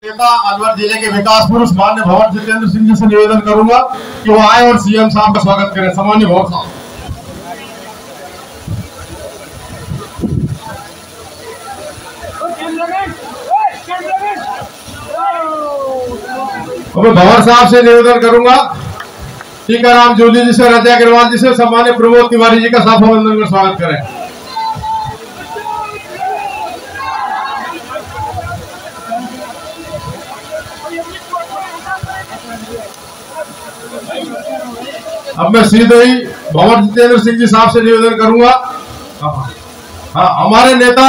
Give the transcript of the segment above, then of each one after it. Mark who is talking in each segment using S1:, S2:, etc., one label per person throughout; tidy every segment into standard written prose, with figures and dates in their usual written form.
S1: नेता अलवर जिले के विकास पुरुष माननीय भंवर जितेंद्र सिंह जी से निवेदन करूंगा कि वो आए और सीएम साहब का स्वागत करें। सामान्य भंवर साहब। मैं भंवर साहब से निवेदन करूंगा टीकाराम जूली जी से, रजय अग्रवाल जी से सम्मान्य प्रमोद तिवारी जी का साफ अभिनंदन कर स्वागत करें। अब मैं सीधे ही भंवर जितेंद्र सिंह जी साहब से निवेदन करूंगा। हाँ, हमारे नेता,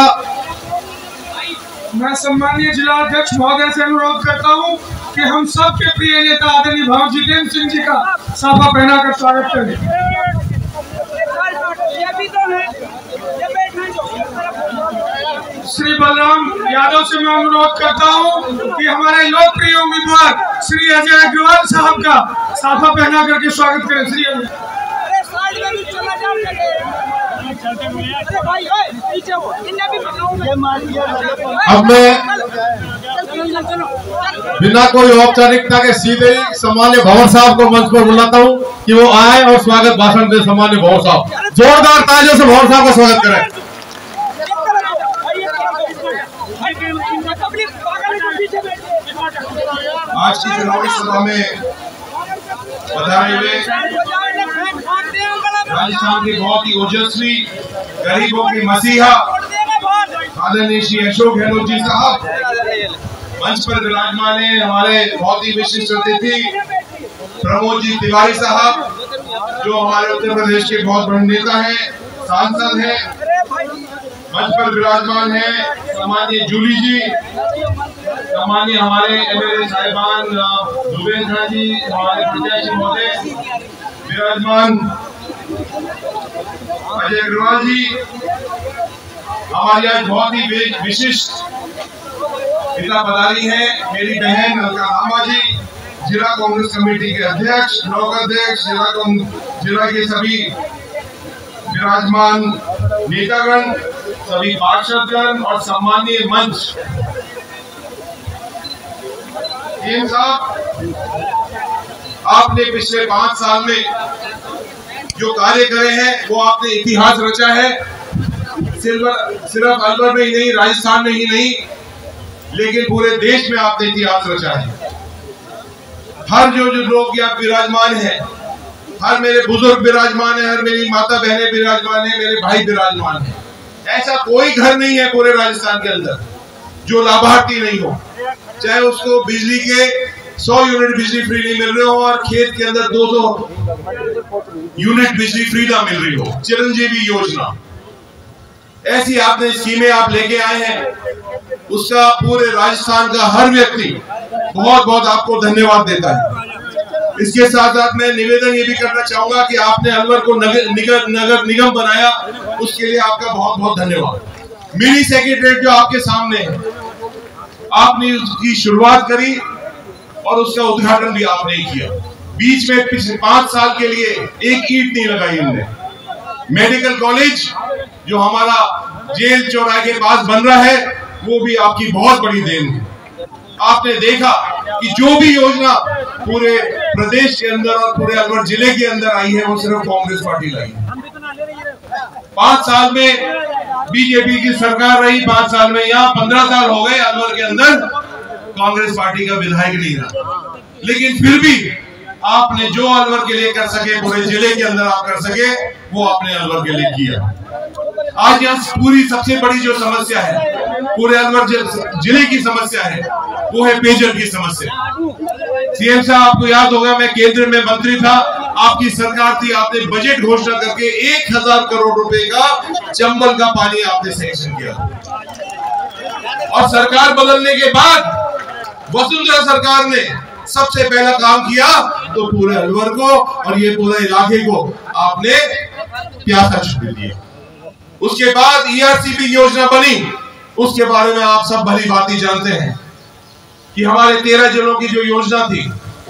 S2: मैं सम्मानीय जिला अध्यक्ष महोदय से अनुरोध करता हूं कि हम सबके प्रिय नेता आदरणीय भंवर जितेंद्र सिंह जी का साफा पहनाकर स्वागत करें। श्री बलराम यादव से मैं अनुरोध करता हूं कि हमारे लोकप्रिय उम्मीदवार श्री अजय अग्रवाल साहब का साफा पहना करके स्वागत करें। श्री
S1: अब मैं बिना कोई औपचारिकता के सीधे ही सम्मान्य भंवर साहब को मंच पर बुलाता हूं कि वो आए और स्वागत भाषण दे। सम्मान्य भंवर साहब, जोरदार तालियों से भंवर साहब का स्वागत करें।
S3: आज की चुनावी सभा में बधाई हुए राजस्थान के बहुत ही ओजस्वी गरीबों की मसीहा आदरणीय श्री अशोक गहलोत जी साहब मंच पर विराजमान है। हमारे बहुत ही विशिष्ट अतिथि प्रमोद जी तिवारी साहब जो हमारे उत्तर प्रदेश के बहुत बड़े नेता हैं, सांसद हैं, मंच पर विराजमान है। सम्मानीय जूली जी, सम्मानीय हमारे एमएलए साहिबान दुबेन्द्र जी, हमारे प्रत्याशी महोदय विराजमान अजय अग्रवाल जी, हमारी आज बहुत ही विशिष्ट पिता पधारी है मेरी बहन अलका लांबा जी, जिला कांग्रेस कमेटी के अध्यक्ष, ब्लॉक अध्यक्ष, जिला के सभी विराजमान नेतागण, सभी पार्षदगण और सम्मानीय मंच। साहब, आपने पिछले 5 साल में जो कार्य करे हैं वो आपने इतिहास रचा है। सिर्फ अलवर में ही नहीं, राजस्थान में ही नहीं, लेकिन पूरे देश में आपने इतिहास रचा है। हर जो लोग यहाँ विराजमान हैं, हर मेरे बुजुर्ग विराजमान है, हर मेरी माता बहनें विराजमान है, मेरे भाई विराजमान है। ऐसा कोई घर नहीं है पूरे राजस्थान के अंदर जो लाभार्थी नहीं हो, चाहे उसको बिजली के 100 यूनिट बिजली फ्री नहीं मिल रहे हो और खेत के अंदर 200 यूनिट बिजली फ्री ना मिल रही हो। चिरंजीवी योजना, ऐसी आपने स्कीमें आप लेके आए हैं, उसका पूरे राजस्थान का हर व्यक्ति बहुत बहुत आपको धन्यवाद देता है। इसके साथ साथ मैं निवेदन ये भी करना चाहूंगा कि आपने अलवर को नगर निगम बनाया, उसके लिए आपका बहुत बहुत धन्यवाद। मिनी सेक्रेटरीट जो आपके सामने है, आपने उसकी शुरुआत करी और उसका उद्घाटन भी आपने किया। बीच में पिछले 5 साल के लिए एक ईंट नहीं लगाई हमने। मेडिकल कॉलेज जो हमारा जेल चौराहे के पास बन रहा है, वो भी आपकी बहुत बड़ी देन है। आपने देखा कि जो भी योजना पूरे प्रदेश के अंदर और पूरे अलवर जिले के अंदर आई है वो सिर्फ कांग्रेस पार्टी लाई है। 5 साल में बीजेपी की सरकार रही, 5 साल में, यहाँ 15 साल हो गए अलवर के अंदर कांग्रेस पार्टी का विधायक नहीं रहा, लेकिन फिर भी आपने जो अलवर के लिए कर सके, पूरे जिले के अंदर आप कर सके, वो आपने अलवर के लिए किया। आज यहाँ पूरी सबसे बड़ी जो समस्या है पूरे अलवर जिले की समस्या है, वो है पेयजल की समस्या। सीएम साहब, आपको याद होगा मैं केंद्र में मंत्री था, आपकी सरकार थी, आपने बजट घोषणा करके 1000 करोड़ रुपए का चंबल का पानी आपने सैंक्शन किया। और सरकार बदलने के बाद वसुंधरा सरकार ने सबसे पहला काम किया तो पूरे अलवर को और ये पूरे इलाके को आपने प्यासा छुपा दिया। उसके बाद ERCP योजना बनी, उसके बारे में आप सब भली भांति जानते हैं कि हमारे 13 जिलों की जो योजना थी,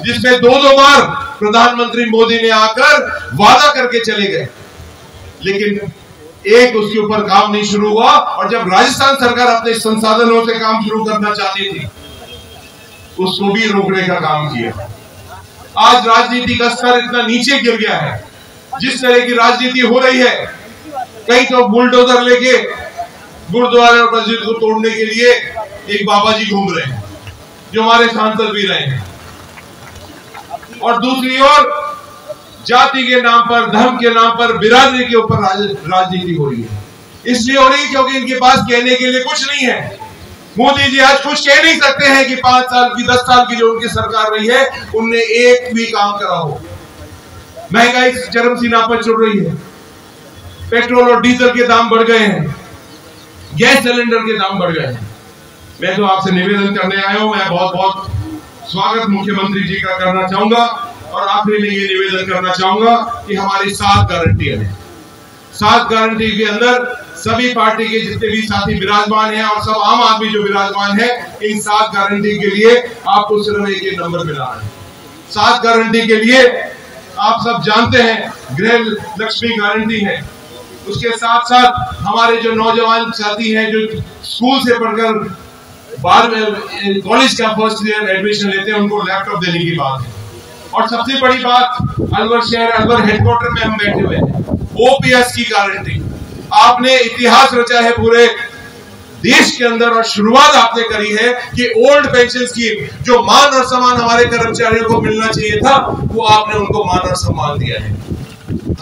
S3: जिसमें 2-2 बार प्रधानमंत्री मोदी ने आकर वादा करके चले गए, लेकिन एक उसके ऊपर काम नहीं शुरू हुआ। और जब राजस्थान सरकार अपने संसाधनों से काम शुरू करना चाहती थी उसको भी रोकने का काम किया। आज राजनीति का स्तर इतना नीचे गिर गया है, जिस तरह की राजनीति हो रही है, कई तो बुलडोजर लेके गुरुद्वारे और मस्जिद को तोड़ने के लिए एक बाबा जी घूम रहे हैं, जो हमारे सांसद भी रहे हैं, और दूसरी ओर जाति के नाम पर, धर्म के नाम पर, बिरादरी के ऊपर राजनीति हो रही है। इसलिए हो रही है क्योंकि इनके पास कहने के लिए कुछ नहीं है। मोदी जी आज कुछ कह नहीं सकते हैं कि 5 साल की 10 साल की जो उनकी सरकार रही है उनने एक भी काम करा हो। महंगाई चरम सीमा पर चढ़ रही है, पेट्रोल और डीजल के दाम बढ़ गए हैं, गैस सिलेंडर के दाम बढ़ गए हैं। मैं तो आपसे निवेदन करने आया हूं, मैं बहुत बहुत स्वागत मुख्यमंत्री जी का करना चाहूंगा और आखिरी में ये निवेदन करना चाहूंगा कि हमारी 7 गारंटियां हैं। 7 गारंटी के अंदर सभी पार्टी के जितने भी साथी विराजमान हैं और सब आम आदमी जो विराजमान है, इन 7 गारंटी के लिए आपको सिर्फ एक नंबर मिला है। 7 गारंटी के लिए आप सब जानते हैं, गृह लक्ष्मी गारंटी है। उसके साथ साथ हमारे जो नौजवान साथी हैं जो स्कूल से पढ़कर बाद में कॉलेज का फर्स्ट ईयर एडमिशन लेते हैं, उनको लैपटॉप देने की बात है। और सबसे बड़ी बात, अलवर शहर, अलवर हेडक्वार्टर में हम बैठे हुए हैं, ओपीएस की गारंटी। आपने इतिहास रचा है पूरे देश के अंदर और शुरुआत आपने करी है कि ओल्ड पेंशन स्कीम, जो मान और सम्मान हमारे कर्मचारियों को मिलना चाहिए था, वो आपने उनको मान और सम्मान दिया है।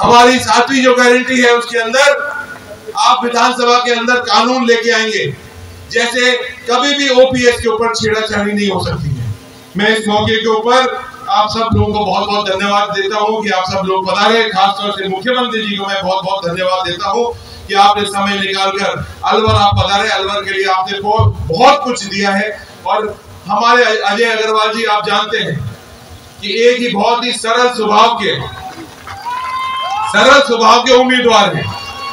S3: हमारी 7वीं जो गारंटी है उसके अंदर आप विधानसभा के अंदर कानून लेके आएंगे, जैसे कभी भी ओपीएस के ऊपर छेड़छाड़ी नहीं हो सकती है। मैं इस मौके के ऊपर आप सब लोगों को बहुत बहुत धन्यवाद देता हूं कि आप सब लोग पधारे। खासतौर से मुख्यमंत्री जी को मैं बहुत बहुत धन्यवाद देता हूं कि आपने समय निकालकर अलवर आप पधारे। अलवर के लिए आपने बहुत कुछ दिया है। और हमारे अजय अग्रवाल जी, आप जानते हैं कि एक ही बहुत ही सरल स्वभाव के उम्मीदवार हैं।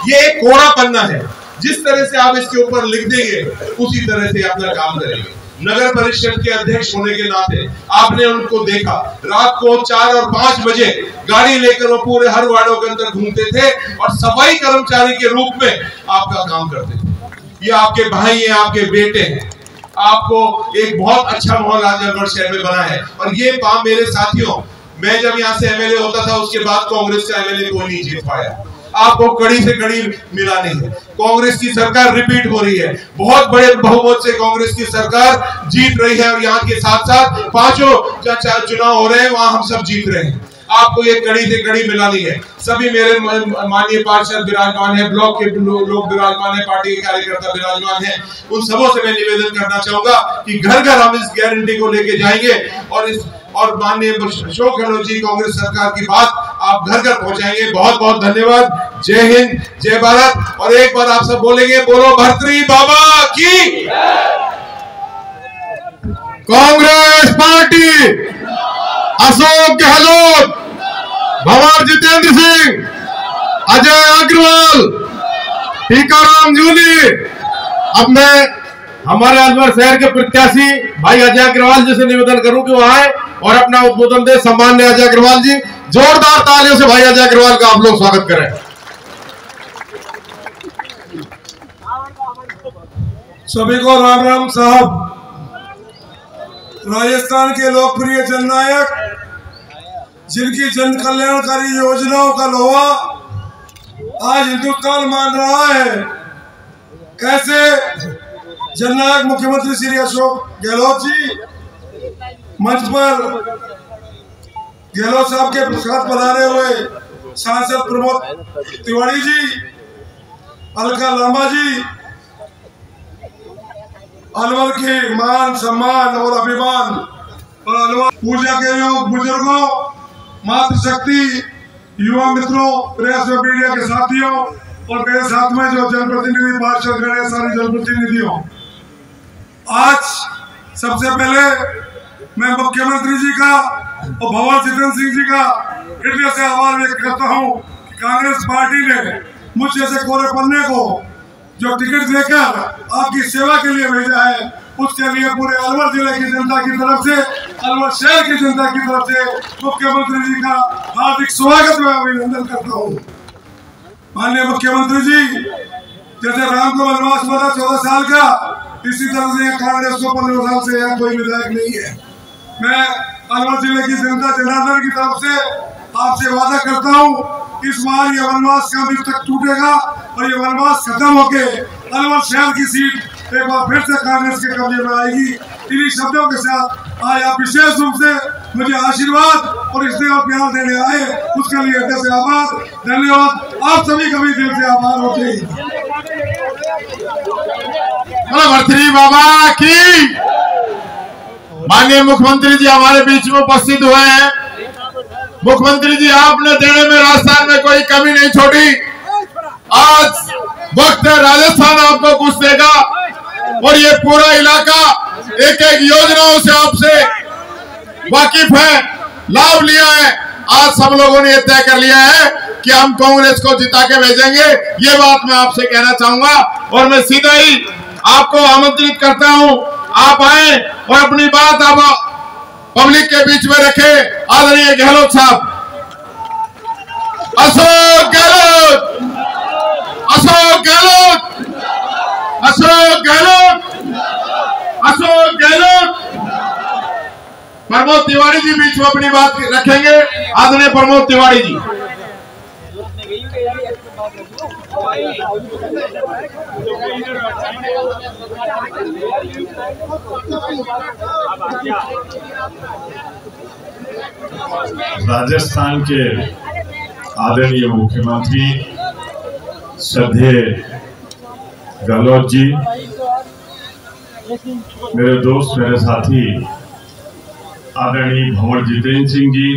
S3: ये एक कोरा पन्ना है, जिस तरह से आप इसके ऊपर लिख देंगे उसी तरह से अपना काम करेंगे। नगर परिषद के अध्यक्ष होने के नाते आपने उनको देखा, रात को 4 और 5 बजे गाड़ी लेकर वो पूरे हर वार्डों के अंदर घूमते थे और सफाई कर्मचारी के रूप में आपका काम करते थे। ये आपके भाई हैं, आपके बेटे हैं। आपको एक बहुत अच्छा माहौल आज अलवर शहर में बना है। और ये काम मेरे साथियों, मैं जब यहाँ से एमएलए होता था उसके बाद कांग्रेस का एमएलए कोई नहीं जीत पाया। आपको कड़ी से कड़ी मिला नहीं है। कांग्रेस की सरकार रिपीट हो रही है, बहुत बड़े बहुमत से कांग्रेस की सरकार जीत रही है और यहाँ के साथ साथ 5 चुनाव हो रहे हैं, वहां हम सब जीत रहे हैं। आपको ये कड़ी से कड़ी मिलानी है। सभी मेरे माननीय पार्षद विराजमान है, ब्लॉक के लोग विराजमान है, पार्टी के कार्यकर्ता विराजमान है। उन सबों से मैं निवेदन करना चाहूंगा कि घर घर हम इस गारंटी को लेके जाएंगे और माननीय अशोक गहलोत जी कांग्रेस सरकार की बात आप घर घर पहुंचाएंगे। बहुत बहुत धन्यवाद। जय हिंद, जय भारत। और एक बार आप सब बोलेंगे, बोलो भर्तृहरि बाबा की।
S1: कांग्रेस पार्टी, अशोक गहलोत, भंवर जितेंद्र सिंह, अजय अग्रवाल, टीकाराम जूली। अब मैं हमारे अलवर शहर के प्रत्याशी भाई अजय अग्रवाल जी से निवेदन करूं कि वो आए और अपना उद्बोधन दे। सम्मान्य अजय अग्रवाल जी, जोरदार तालियों से भाई अजय अग्रवाल का आप लोग स्वागत करें।
S2: सभी को राम राम साहब। राजस्थान के लोकप्रिय जननायक, जिनकी जन कल्याणकारी योजनाओं का लोहा आज हिंदुस्तान मान रहा है, ऐसे जननायक मुख्यमंत्री श्री अशोक गहलोत जी मंच पर गहलोत साहब के साथ पधारे हुए सांसद प्रमोद तिवारी जी, अलका लांबा जी, अलवर के मान सम्मान और अभिमान और अलवर पूजा के योग बुजुर्गों, मातृशक्ति, युवा मित्रों, प्रेस व मीडिया के साथियों और मेरे साथ में जो जनप्रतिनिधि पार्षद गण, सारे जनप्रतिनिधियों, आज सबसे पहले मैं मुख्यमंत्री जी का और भंवर जितेंद्र सिंह जी का हृदय से आभार व्यक्त करता हूं कि कांग्रेस पार्टी ने मुझ जैसे कोरे पन्ने को जो टिकट देकर आपकी सेवा के लिए भेजा है, उसके लिए पूरे अलवर जिले की जनता की तरफ से, अलवर शहर की जनता की तरफ से मुख्यमंत्री जी का हार्दिक स्वागत व अभिनंदन करता हूँ। माननीय मुख्यमंत्री जी, जैसे राम को वनवास हुआ था 14 साल का, इसी तरह से कांग्रेस को 15 साल से यहाँ कोई विधायक नहीं है। मैं अलवर जिले की जनता जनार्दन की तरफ से आपसे वादा करता हूँ, इस बार ये वनवास का दिन तक टूटेगा और ये वनवास खत्म होके अलवर शहर की सीट एक बार फिर से कांग्रेस के कब्जे में आएगी। इन्हीं शब्दों के साथ आज आप विशेष रूप से मुझे आशीर्वाद और स्नेह और प्यार देने आए, उसके लिए हृदय से आभार, धन्यवाद। आप सभी का भी दिल से आभार होते हैं।
S1: भर्तृहरि बाबा की। माननीय मुख्यमंत्री जी हमारे बीच में उपस्थित हुए हैं। मुख्यमंत्री जी, आपने देने में राजस्थान में कोई कमी नहीं छोड़ी। आज वक्त है राजस्थान आपको कुछ देगा और ये पूरा इलाका एक एक योजनाओं से आपसे वाकिफ है, लाभ लिया है। आज सब लोगों ने तय कर लिया है कि हम कांग्रेस को जिता के भेजेंगे। ये बात मैं आपसे कहना चाहूंगा और मैं सीधा ही आपको आमंत्रित करता हूं, आप आए और अपनी बात आप पब्लिक के बीच में रखे। आदरणीय गहलोत साहब, अशोक गहलोत, अशोक गहलोत, अशोक गहलोत, अशोक गहलोत। प्रमोद तिवारी जी बीच में अपनी बात रखेंगे। आदरणीय प्रमोद तिवारी जी।
S4: राजस्थान के आदरणीय मुख्यमंत्री श्रद्धेय गहलोत जी, मेरे दोस्त, मेरे साथी आदरणीय भंवर जितेंद्र सिंह जी,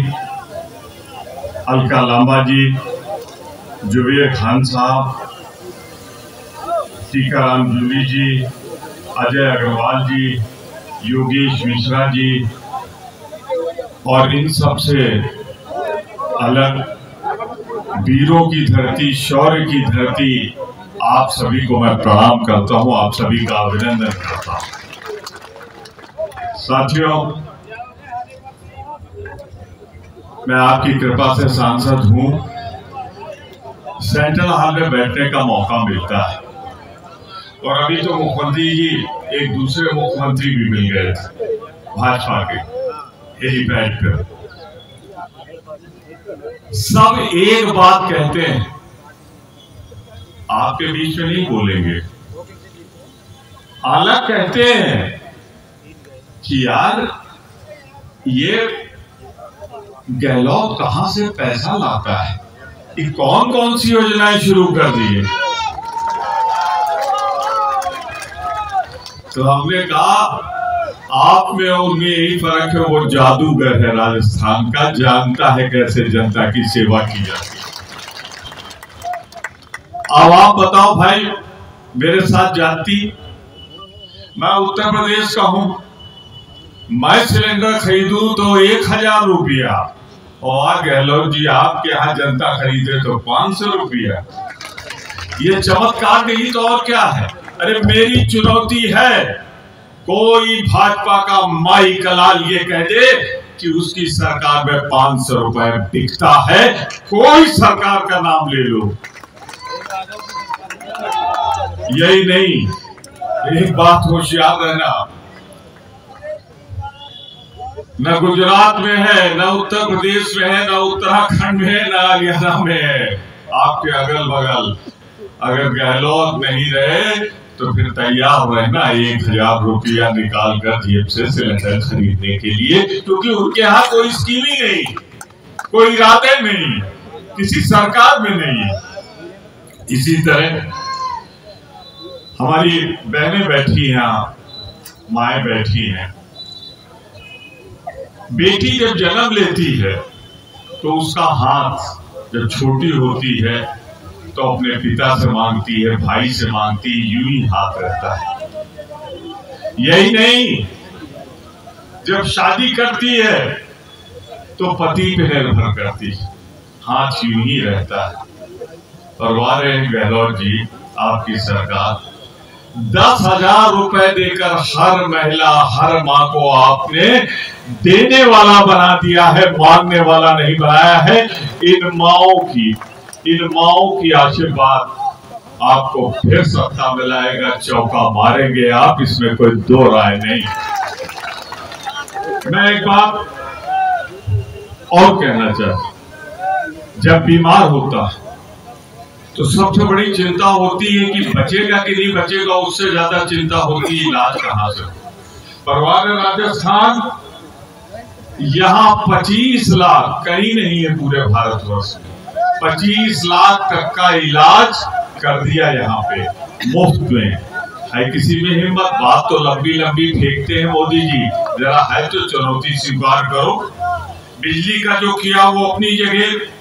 S4: अलका लांबा जी, जुबेर खान साहब, टीकाराम जूली जी, अजय अग्रवाल जी, योगेश मिश्रा जी और इन सब से अलग वीरों की धरती, शौर्य की धरती, आप सभी को मैं प्रणाम करता हूं, आप सभी का अभिनंदन करता हूं। साथियों, मैं आपकी कृपा से सांसद हूं। सेंट्रल हॉल में बैठने का मौका मिलता है और अभी तो मुख्यमंत्री जी एक दूसरे मुख्यमंत्री भी मिल गए थे भाजपा के हेलीपैड पर। सब एक बात कहते हैं, आपके बीच में नहीं बोलेंगे, अलग कहते हैं कि यार ये गहलोत कहां से पैसा लाता है, ये कौन कौन सी योजनाएं शुरू कर दी है। तो हमने कहा आप में और उनमें यही फर्क है, वो जादूगर है राजस्थान का, जानता है कैसे जनता की सेवा की जाती है। अब आप बताओ भाई, मेरे साथ जाती, मैं उत्तर प्रदेश का हूं, मैं सिलेंडर खरीदूं तो 1000 रुपया और गहलोत जी आपके यहाँ जनता खरीदे तो 500 रुपया। ये चमत्कार नहीं तो और क्या है। अरे मेरी चुनौती है, कोई भाजपा का माई कलाल ये कह दे कि उसकी सरकार में 500 रुपए बिकता है, कोई सरकार का नाम ले लो। यही नहीं, एक बात होशियार रहना, न गुजरात में है, न उत्तर प्रदेश में है, न उत्तराखंड में है, न हरियाणा में है, आपके अगल बगल। अगर गहलोत नहीं रहे तो फिर तैयार रहना 1000 रुपया निकाल कर जेब से सिलेंडर खरीदने के लिए, क्योंकि उनके यहाँ कोई स्कीम ही नहीं, कोई इरादे नहीं, किसी सरकार में नहीं है। इसी तरह हमारी बहनें बैठी हैं, माएं बैठी हैं। बेटी जब जन्म लेती है तो उसका हाथ जब छोटी होती है तो अपने पिता से मांगती है, भाई से मांगती है, यूं ही हाथ रहता है। यही नहीं, जब शादी करती है तो पति पे निर्भर करती है, हाथ यूं ही रहता है। और वारे गहलोत जी, आपकी सरकार 10,000 रुपए देकर हर महिला, हर माँ को आपने देने वाला बना दिया है, मांगने वाला नहीं बनाया है। इन माओं की आशीर्वाद आपको फिर सत्ता मिलाएगा, चौका मारेंगे आप, इसमें कोई दो राय नहीं। मैं एक बात और कहना चाहता, जब बीमार होता तो सबसे बड़ी चिंता होती है कि बचेगा कि नहीं बचेगा, उससे ज्यादा चिंता होती है इलाज कहां से। परिवार राजस्थान यहाँ 25 लाख, कहीं नहीं है पूरे भारतवर्ष में, 25 लाख तक का इलाज कर दिया यहाँ पे मुफ्त में। है किसी में हिम्मत? बात तो लंबी लंबी फेंकते हैं मोदी जी, जरा है तो चुनौती स्वीकार करो। बिजली का जो किया वो अपनी जगह,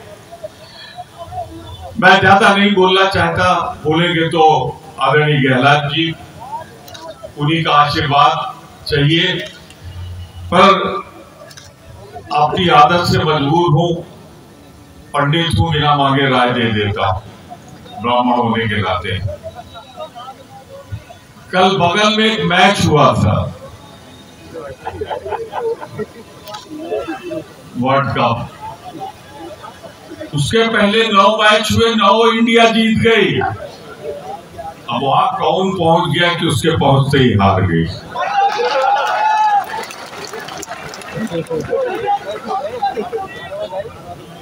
S4: मैं ज्यादा नहीं बोलना चाहता, बोलेंगे तो आदरणीय गहलोत जी, उन्हीं का आशीर्वाद चाहिए। पर अपनी आदत से मजबूर हूं, पंडित हूं, बिना मांगे राय दे देता हूं, ब्राह्मण होने के नाते। कल बगल में एक मैच हुआ था वर्ल्ड कप, उसके पहले 9 मैच हुए, 9 इंडिया जीत गई। अब वहां कौन पहुंच गया कि उसके पहुंचते ही हार गई।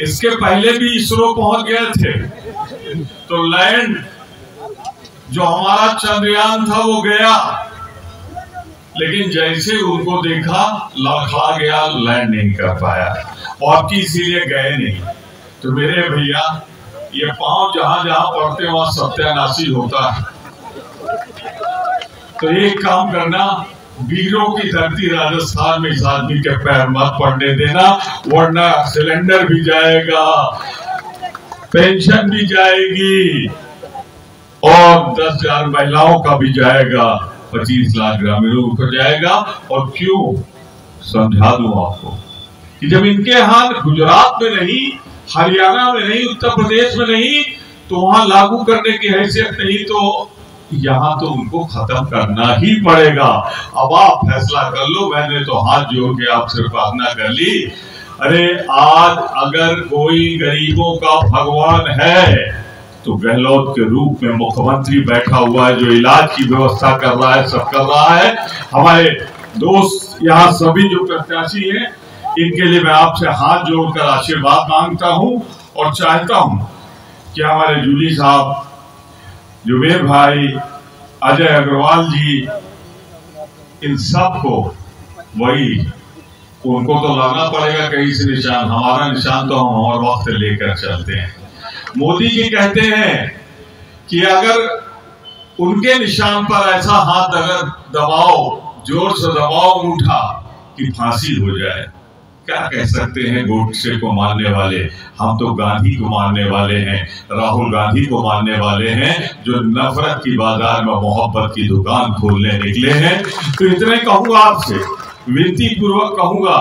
S4: इसके पहले भी इसरो पहुंच गए थे, तो लैंड जो हमारा चंद्रयान था वो गया, लेकिन जैसे उनको देखा लड़खड़ा गया, लैंड नहीं कर पाया और इसीलिए गए नहीं। तो मेरे भैया, ये पांव जहां जहां पड़ते हैं वहां सत्यानाशी होता है। तो एक काम करना, वीरों की धरती राजस्थान में इस आदमी के पैर मत पड़ने देना, वरना सिलेंडर भी जाएगा, पेंशन भी जाएगी और 10,000 महिलाओं का भी जाएगा, 25 लाख ग्रामीणों को जाएगा। और क्यों, समझा दूं आपको कि जब इनके हाथ गुजरात में नहीं, हरियाणा में नहीं, उत्तर प्रदेश में नहीं, तो वहां लागू करने की हैसियत नहीं, तो यहाँ तो उनको खत्म करना ही पड़ेगा। अब आप फैसला कर लो, मैंने तो हाथ जोड़ के आपसे प्रार्थना कर ली। अरे आज अगर कोई गरीबों का भगवान है तो गहलोत के रूप में मुख्यमंत्री बैठा हुआ है, जो इलाज की व्यवस्था कर रहा है, सब कर रहा है। हमारे दोस्त यहाँ सभी जो प्रत्याशी हैं, इनके लिए मैं आपसे हाथ जोड़कर आशीर्वाद मांगता हूं और चाहता हूं कि हमारे जूली साहब, जुबेर भाई, अजय अग्रवाल जी, इन सब को वही, उनको तो लाना पड़ेगा कहीं से निशान। हमारा निशान तो हम और वक्त लेकर चलते हैं। मोदी जी कहते हैं कि अगर उनके निशान पर ऐसा हाथ अगर दबाओ, जोर से दबाओ अंगूठा, कि फांसी हो जाए। क्या कह सकते हैं गोडसे को मानने वाले? हम तो गांधी को मानने वाले हैं, राहुल गांधी को मानने वाले हैं, जो नफरत की बाजार में मोहब्बत की दुकान खोलने निकले हैं। तो इतने कहूंगा आपसे, विनती पूर्वक कहूंगा,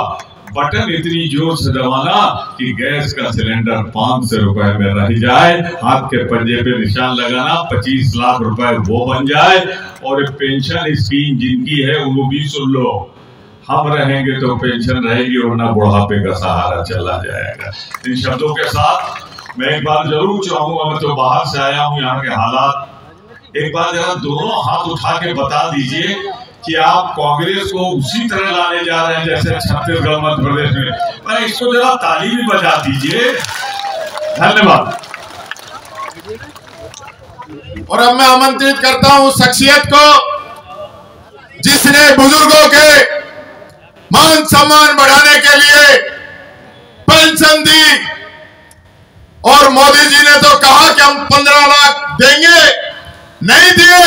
S4: बटन इतनी जोर से दबाना कि गैस का सिलेंडर 500 रुपए में रह जाए, हाथ के पंजे पे निशान लगाना, 25 लाख रुपए वो बन जाए। और पेंशन स्कीम जिनकी है वो भी सुन लो, हम रहेंगे तो पेंशन रहेगी, वरना बुढ़ापे का सहारा चला जाएगा। इन शब्दों के साथ मैं एक बार जरूर चाहूंगा, मैं तो बाहर से आया हूं, यहाँ के हालात, एक बार जरा दोनों हाथ उठा के बता दीजिए कि आप कांग्रेस को उसी तरह लाने जा रहे हैं जैसे छत्तीसगढ़, मध्य प्रदेश में। पर इसको जरा ताली भी बजा दीजिए। धन्यवाद।
S1: और अब मैं आमंत्रित करता हूं शख्सियत को जिसने बुजुर्गों के मान सम्मान बढ़ाने के लिए पेंशन दी, और मोदी जी ने तो कहा कि हम 15 लाख देंगे, नहीं दिए।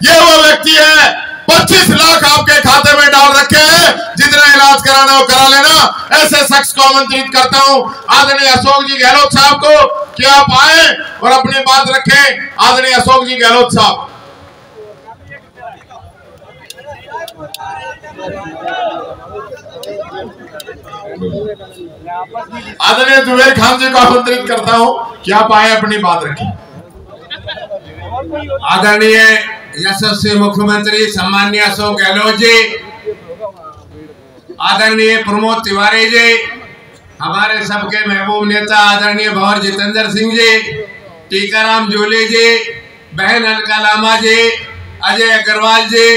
S1: ये वो व्यक्ति है, 25 लाख आपके खाते में डाल रखे हैं, जितना इलाज कराना हो करा लेना। ऐसे शख्स को आमंत्रित करता हूं, आदरणीय अशोक जी गहलोत साहब को, कि आप आए और अपनी बात रखें। आदरणीय अशोक जी गहलोत साहब। आदरणीय जुबेर खान जी को आमंत्रित करता हूं कि आप आए, अपनी बात रखें।
S5: आदरणीय यशस्वी मुख्यमंत्री सम्माननीय अशोक गहलोत जी, आदरणीय प्रमोद तिवारी जी, हमारे सबके महबूब नेता आदरणीय भंवर जितेंद्र सिंह जी, टीकाराम जूली जी, बहन अलका लामा जी, अजय अग्रवाल जी,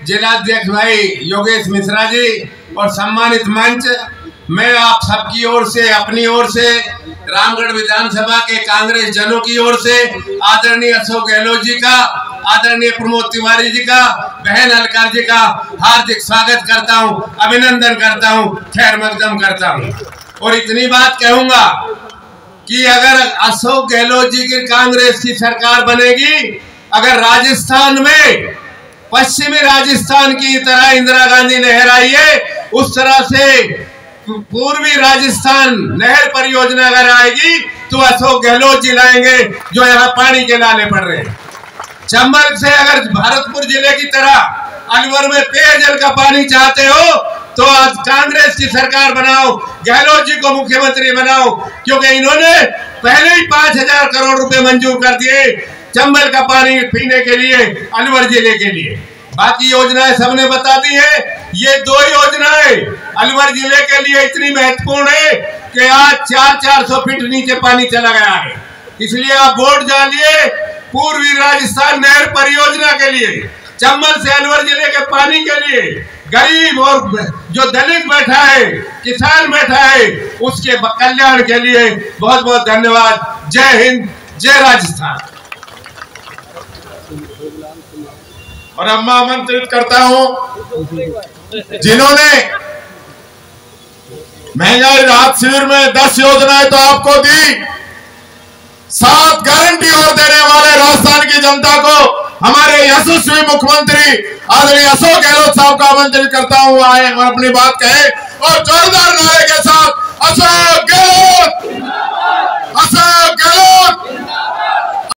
S5: जिलाध्यक्ष भाई योगेश मिश्रा जी, और सम्मानित मंच, मैं आप सबकी ओर से, अपनी ओर से, रामगढ़ विधानसभा के कांग्रेस जनों की ओर से आदरणीय अशोक गहलोत जी का, आदरणीय प्रमोद तिवारी जी का, बहन अलकार जी का हार्दिक स्वागत करता हूं, अभिनंदन करता हूं, खैर मकदम करता हूं। और इतनी बात कहूंगा कि अगर अशोक गहलोत जी की कांग्रेस की सरकार बनेगी, अगर राजस्थान में पश्चिमी राजस्थान की तरह इंदिरा गांधी नहर आई है, उस तरह से पूर्वी राजस्थान नहर परियोजना अगर आएगी तो अशोक गहलोत जी लाएंगे, जो यहाँ पानी के नाले पड़ रहे हैं। चंबल से अगर भरतपुर जिले की तरह अलवर में पेयजल का पानी चाहते हो तो आज कांग्रेस की सरकार बनाओ, गहलोत जी को मुख्यमंत्री बनाओ, क्योंकि इन्होंने पहले ही 5,000 करोड़ रुपए मंजूर कर दिए चंबल का पानी पीने के लिए, अलवर जिले के लिए। बाकी योजनाएं सबने बता दी है। ये 2 योजनाएं अलवर जिले के लिए इतनी महत्वपूर्ण है कि आज 400 फीट नीचे पानी चला गया है। इसलिए आप वोट डालिए पूर्वी राजस्थान नहर परियोजना के लिए, चंबल से अलवर जिले के पानी के लिए, गरीब और जो दलित बैठा है, किसान बैठा है, उसके कल्याण के लिए। बहुत बहुत धन्यवाद। जय हिंद, जय राजस्थान।
S3: और अब मैं आमंत्रित करता हूं जिन्होंने महंगाई राहत शिविर में 10 योजनाएं तो आपको दी, 7 गारंटी और देने वाले राजस्थान की जनता को हमारे यशस्वी मुख्यमंत्री आदरणीय अशोक गहलोत साहब का आमंत्रित करता हूं, आए और अपनी बात कहे और जोरदार नारे के साथ अशोक गहलोत, अशोक गहलोत।